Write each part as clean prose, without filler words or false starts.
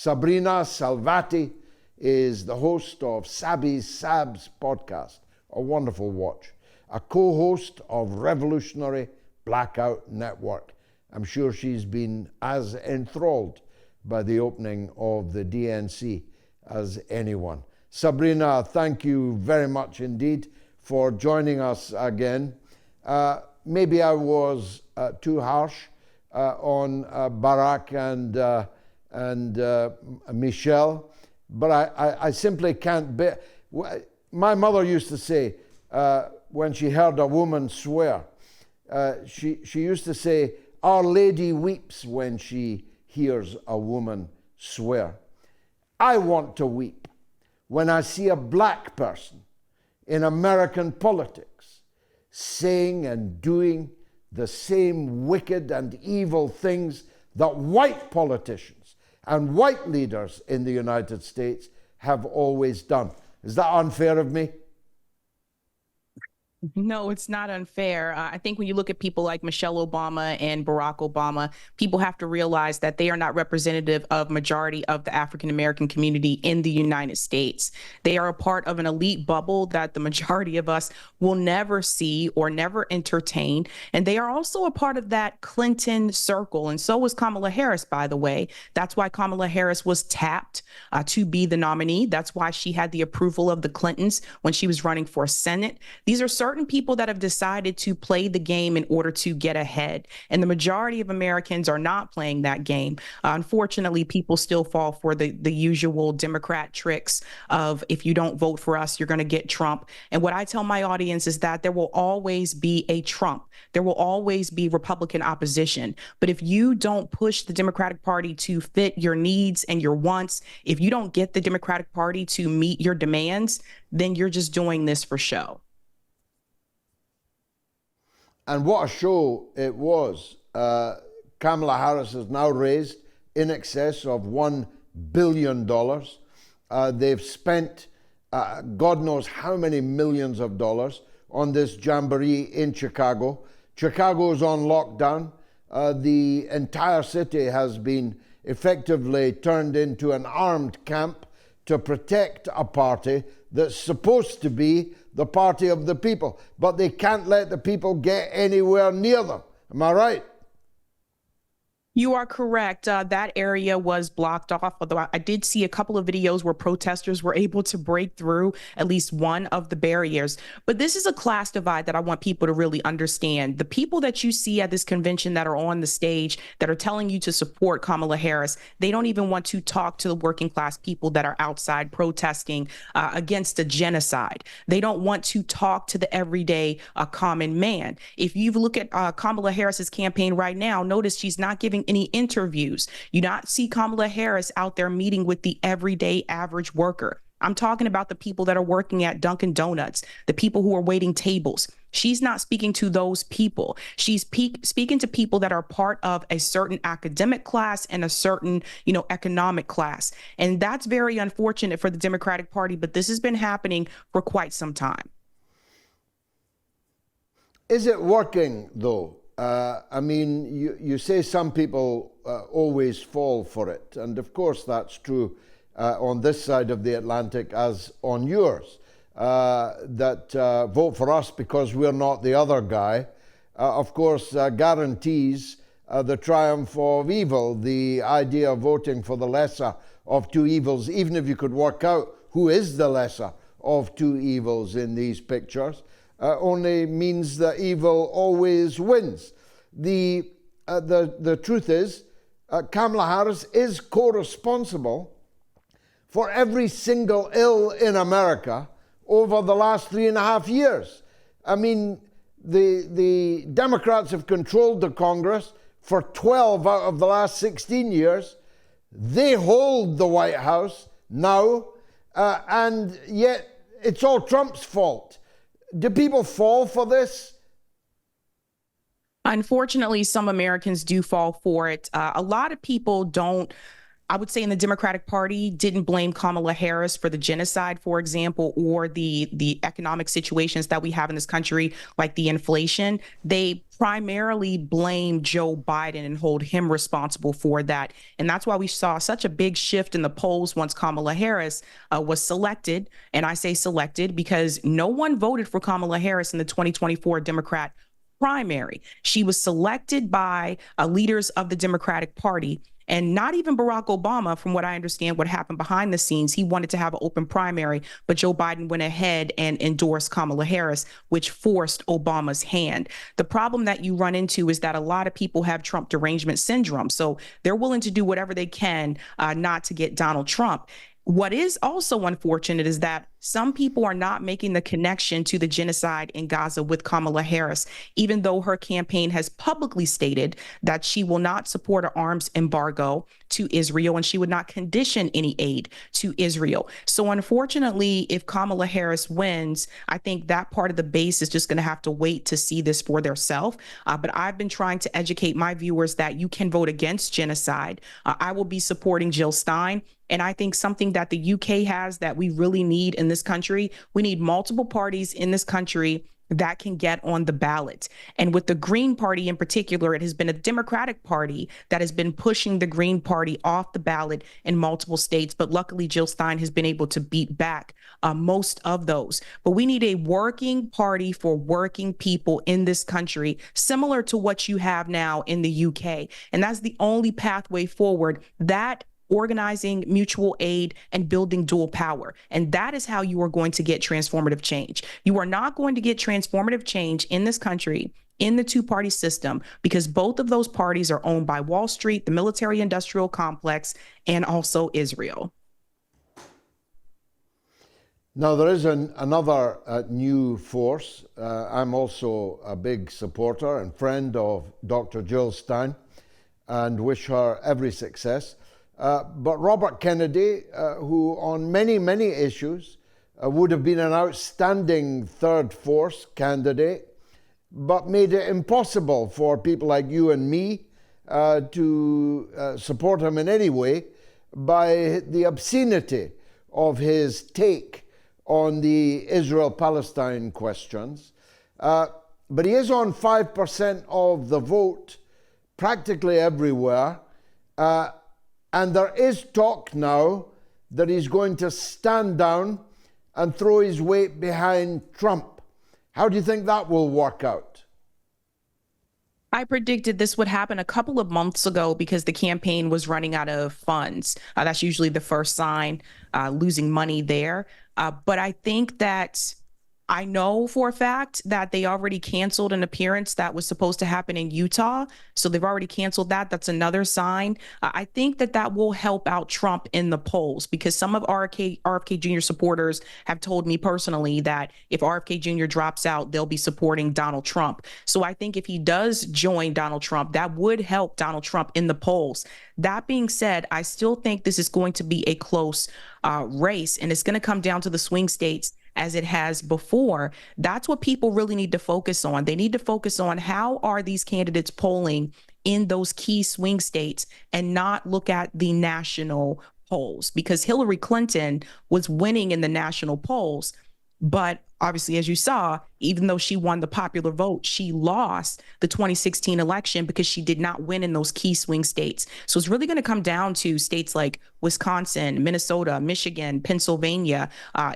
Sabrina Salvati is the host of Sab's podcast, a wonderful watch, a co-host of Revolutionary Blackout Network. I'm sure she's been as enthralled by the opening of the DNC as anyone. Sabrina, thank you very much indeed for joining us again. Maybe I was too harsh on Barack and Michelle, but I simply can't bear. My mother used to say, when she heard a woman swear, she used to say, "Our Lady weeps when she hears a woman swear." I want to weep when I see a black person in American politics saying and doing the same wicked and evil things that white politicians and white leaders in the United States have always done. Is that unfair of me? No, it's not unfair. I think when you look at people like Michelle Obama and Barack Obama, people have to realize that they are not representative of majority of the African-American community in the United States. They are a part of an elite bubble that the majority of us will never see or never entertain. And they are also a part of that Clinton circle. And so was Kamala Harris, by the way. That's why Kamala Harris was tapped to be the nominee. That's why she had the approval of the Clintons when she was running for Senate. These are certain people that have decided to play the game in order to get ahead. And the majority of Americans are not playing that game. Unfortunately, people still fall for the usual Democrat tricks of, if you don't vote for us, you're going to get Trump. And what I tell my audience is that there will always be a Trump. There will always be Republican opposition. But if you don't push the Democratic Party to fit your needs and your wants, if you don't get the Democratic Party to meet your demands, then you're just doing this for show. And what a show it was. Kamala Harris has now raised in excess of $1 billion. They've spent God knows how many millions of dollars on this jamboree in Chicago. Chicago is on lockdown. The entire city has been effectively turned into an armed camp to protect a party that's supposed to be the party of the people, but they can't let the people get anywhere near them. Am I right? You are correct. That area was blocked off, although I did see a couple of videos where protesters were able to break through at least one of the barriers. But this is a class divide that I want people to really understand. The people that you see at this convention that are on the stage that are telling you to support Kamala Harris, they don't even want to talk to the working class people that are outside protesting against a genocide. They don't want to talk to the everyday common man. If you look at Kamala Harris's campaign right now, notice she's not giving any interviews. You not see Kamala Harris out there meeting with the everyday average worker. I'm talking about the people that are working at Dunkin' Donuts, the people who are waiting tables. She's not speaking to those people. She's speaking to people that are part of a certain academic class and a certain, economic class. And that's very unfortunate for the Democratic Party, but this has been happening for quite some time. Is it working, though? You say some people always fall for it. And of course, that's true on this side of the Atlantic as on yours, that vote for us because we're not the other guy, of course, guarantees the triumph of evil, the idea of voting for the lesser of two evils, even if you could work out who is the lesser of two evils in these pictures. Only means that evil always wins. The truth is, Kamala Harris is co-responsible for every single ill in America over the last 3.5 years. I mean, the Democrats have controlled the Congress for 12 out of the last 16 years. They hold the White House now, and yet it's all Trump's fault. Do people fall for this? Unfortunately, some Americans do fall for it. A lot of people don't I would say in the Democratic Party didn't blame Kamala Harris for the genocide, for example, or the economic situations that we have in this country, like the inflation. They primarily blame Joe Biden and hold him responsible for that. And that's why we saw such a big shift in the polls once Kamala Harris was selected. And I say selected because no one voted for Kamala Harris in the 2024 Democrat primary. She was selected by leaders of the Democratic Party. And not even Barack Obama, from what I understand, what happened behind the scenes. He wanted to have an open primary, but Joe Biden went ahead and endorsed Kamala Harris, which forced Obama's hand. The problem that you run into is that a lot of people have Trump derangement syndrome. So they're willing to do whatever they can not to get Donald Trump. What is also unfortunate is that some people are not making the connection to the genocide in Gaza with Kamala Harris, even though her campaign has publicly stated that she will not support an arms embargo to Israel and she would not condition any aid to Israel. So unfortunately, if Kamala Harris wins, I think that part of the base is just going to have to wait to see this for themselves. But I've been trying to educate my viewers that you can vote against genocide. I will be supporting Jill Stein. And I think something that the UK has that we really need in this country, we need multiple parties in this country that can get on the ballot. And with the Green Party in particular, it has been a Democratic Party that has been pushing the Green Party off the ballot in multiple states. But luckily, Jill Stein has been able to beat back most of those. But we need a working party for working people in this country, similar to what you have now in the UK. And that's the only pathway forward. That organizing mutual aid and building dual power. And that is how you are going to get transformative change. You are not going to get transformative change in this country in the two-party system because both of those parties are owned by Wall Street, the military-industrial complex, and also Israel. Now, there is another new force. I'm also a big supporter and friend of Dr. Jill Stein and wish her every success. But Robert Kennedy, who on many, many issues would have been an outstanding third force candidate, but made it impossible for people like you and me to support him in any way by the obscenity of his take on the Israel-Palestine questions. But he is on 5% of the vote practically everywhere. And there is talk now that he's going to stand down and throw his weight behind Trump. How do you think that will work out? I predicted this would happen a couple of months ago because the campaign was running out of funds. That's usually the first sign, losing money there. But I think that I know for a fact that they already canceled an appearance that was supposed to happen in Utah. So they've already canceled that. That's another sign. I think that that will help out Trump in the polls because some of RFK Jr. supporters have told me personally that if RFK Jr. drops out, they'll be supporting Donald Trump. So I think if he does join Donald Trump, that would help Donald Trump in the polls. That being said, I still think this is going to be a close race, and it's going to come down to the swing states as it has before. That's what people really need to focus on. They need to focus on how are these candidates polling in those key swing states and not look at the national polls, because Hillary Clinton was winning in the national polls. But obviously, as you saw, even though she won the popular vote, she lost the 2016 election because she did not win in those key swing states. So it's really going to come down to states like Wisconsin, Minnesota, Michigan, Pennsylvania,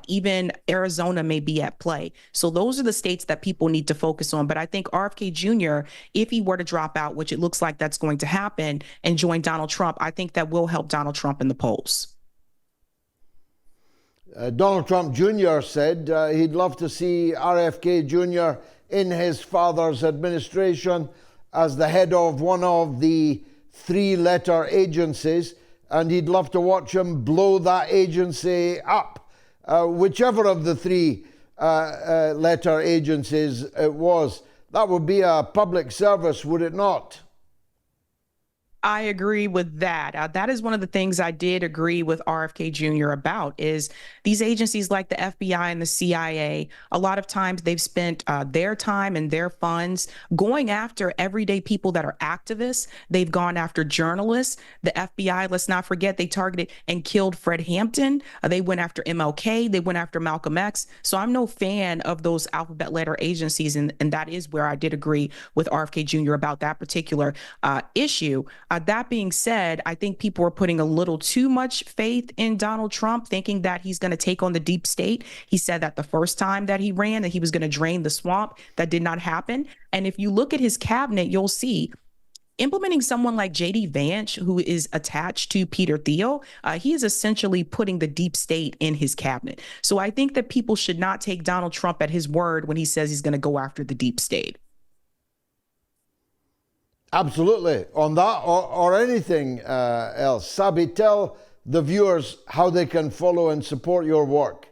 even Arizona may be at play. So those are the states that people need to focus on. But I think RFK Jr., if he were to drop out, which it looks like that's going to happen, and join Donald Trump, I think that will help Donald Trump in the polls. Donald Trump Jr. said he'd love to see RFK Jr. in his father's administration as the head of one of the three-letter agencies, and he'd love to watch him blow that agency up, whichever of the three-letter agencies it was. That would be a public service, would it not? I agree with that. That is one of the things I did agree with RFK Jr. about is these agencies like the FBI and the CIA, a lot of times they've spent their time and their funds going after everyday people that are activists. They've gone after journalists. The FBI, let's not forget, they targeted and killed Fred Hampton. They went after MLK. They went after Malcolm X. So I'm no fan of those alphabet letter agencies. And that is where I did agree with RFK Jr. about that particular issue. That being said, I think people are putting a little too much faith in Donald Trump, thinking that he's going to take on the deep state. He said that the first time that he ran, that he was going to drain the swamp. That did not happen. And if you look at his cabinet, you'll see implementing someone like J.D. Vance, who is attached to Peter Thiel, he is essentially putting the deep state in his cabinet. So I think that people should not take Donald Trump at his word when he says he's going to go after the deep state. Absolutely. On that or anything else. Sabi, tell the viewers how they can follow and support your work.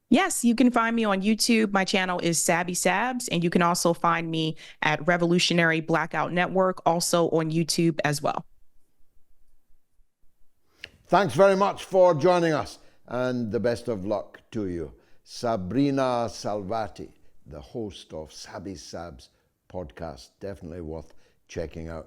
Yes, you can find me on YouTube. My channel is Sabby Sabs, and you can also find me at Revolutionary Blackout Network, also on YouTube as well. Thanks very much for joining us, and the best of luck to you. Sabrina Salvati, the host of Sabby Sabs podcast, definitely worth checking out.